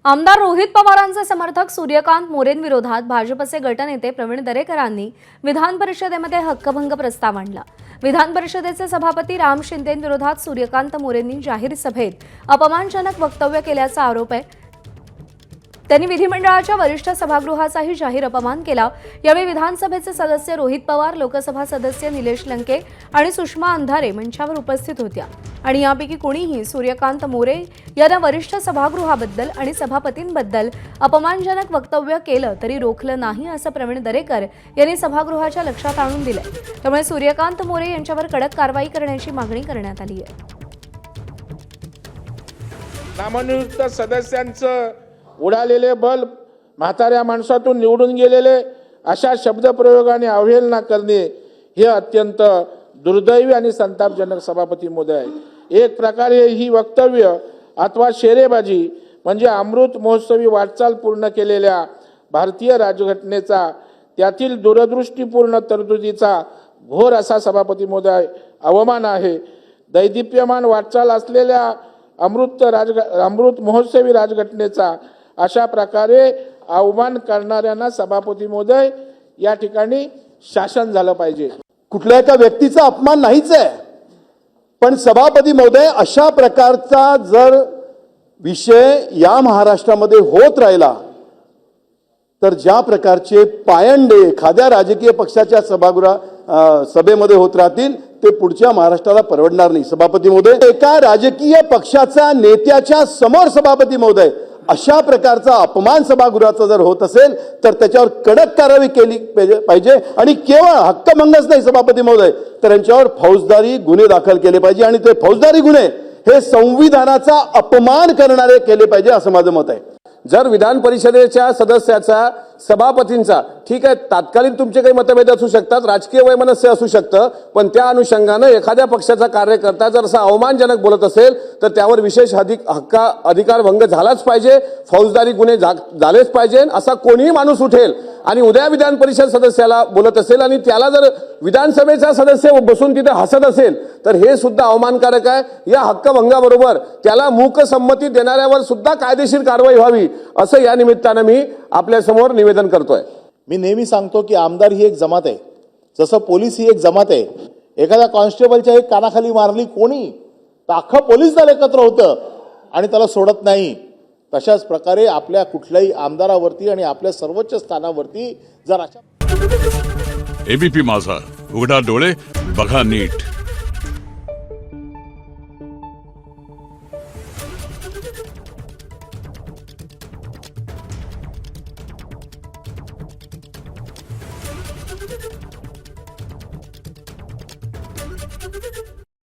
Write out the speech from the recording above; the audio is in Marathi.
आमदार रोहित पवारांचे समर्थक सूर्यकांत मोरेंविरोधात भाजपचे गटनेते प्रवीण दरेकरांनी विधान परिषदेमध्ये हक्कभंग प्रस्ताव आणला। विधान परिषदेचे सभापती राम शिंदेंविरोधात सूर्यकांत मोरेंनी जाहीर सभेत अपमानजनक वक्तव्य केल्याचा आरोप आहे। त्यांनी विधिमंडळाच्या वरिष्ठ सभागृहाचाही जाहीर अपमान केला। यावेळी विधानसभेचे सदस्य रोहित पवार, लोकसभा सदस्य निलेश लंके आणि सुषमा अंधारे मंचावर उपस्थित होत्या आणि यापैकी कोणीही सूर्यकांत मोरे यांना वरिष्ठ सभागृहाबद्दल आणि सभापतींबद्दल अपमानजनक वक्तव्य केलं तरी रोखलं नाही असं प्रवीण दरेकर यांनी सभागृहाच्या लक्षात आणून दिलं। त्यामुळे सूर्यकांत मोरे यांच्यावर कडक कारवाई करण्याची मागणी करण्यात आली आहे। नामनियुक्त सदस्यांचं उडालेले बल, म्हाताऱ्या माणसातून निवडून गेलेले अशा शब्दप्रयोगाने अवहेलना करणे हे अत्यंत दुर्दैवी आणि संतापजनक सभापती महोदय आहे। एक प्रकारे ही वक्तव्य अथवा शेरेबाजी म्हणजे अमृत महोत्सवी वाटचाल पूर्ण केलेल्या भारतीय राज्यघटनेचा, त्यातील दूरदृष्टीपूर्ण तरतुदीचा घोर असा सभापती महोदय अवमान आहे। दैदिप्यमान वाटचाल असलेल्या अमृत महोत्सवी राजघटनेचा अशा प्रकारे अवमान करणाऱ्यांना सभापती महोदय या ठिकाणी शासन झालं पाहिजे। कुठल्या एका व्यक्तीचा अपमान नाहीच आहे, पण सभापती महोदय अशा प्रकारचा जर विषय या महाराष्ट्रामध्ये होत राहिला तर ज्या प्रकारचे पायंडे एखाद्या राजकीय पक्षाच्या सभेमध्ये होत राहतील ते पुढच्या महाराष्ट्राला परवडणार नाही। सभापती महोदय, एका राजकीय पक्षाच्या नेत्याच्या समोर सभापती महोदय अशा प्रकारचा अपमान सभागृहाचा जर होत असेल तर त्याच्यावर कडक कारवाई केली पाहिजे आणि केवळ हक्कभंगच नाही सभापती महोदय, तर यांच्यावर फौजदारी गुन्हे दाखल केले पाहिजे आणि ते फौजदारी गुन्हे हे संविधानाचा अपमान करणारे केले पाहिजे असं माझं मत आहे। जर विधान परिषदेच्या सदस्याचा, सभापतींचा, ठीक आहे, तात्कालिक तुमचे काही मतभेद असू शकतात, राजकीय वैमनस्य असू शकतं, पण त्या अनुषंगाने एखाद्या पक्षाचा कार्यकर्ता जर असा अवमानजनक बोलत असेल तर त्यावर विशेष अधिकार भंग झालाच पाहिजे, फौजदारी गुन्हे झालेच पाहिजे। असा कोणीही माणूस उठेल आणि उद्या विधान परिषद सदस्याला बोलत असेल आणि त्याला जर विधानसभेचा सदस्य बसून तिथे हसत असेल तर हे सुद्धा अवमानकारक आहे। या हक्कभंगाबरोबर त्याला मूक संमती देणाऱ्यावर सुद्धा कायदेशीर कारवाई व्हावी असं या निमित्तानं मी आपल्या समोर निवेदन करतोय। मी नेहमी सांगतो की आमदार ही एक जमात आहे, जसं पोलीस ही एक जमात आहे। एखाद्या कॉन्स्टेबलच्या एक कानाखाली मारली कोणी तर अख्खं पोलीस दल एकत्र होतं आणि त्याला सोडत नाही। तशाच प्रकारे आपल्या कुठल्याही आमदारावरती आणि आपल्या सर्वोच्च स्थानावरती जर अशा एबीपी माझा, उघडा डोळे बघा नीट।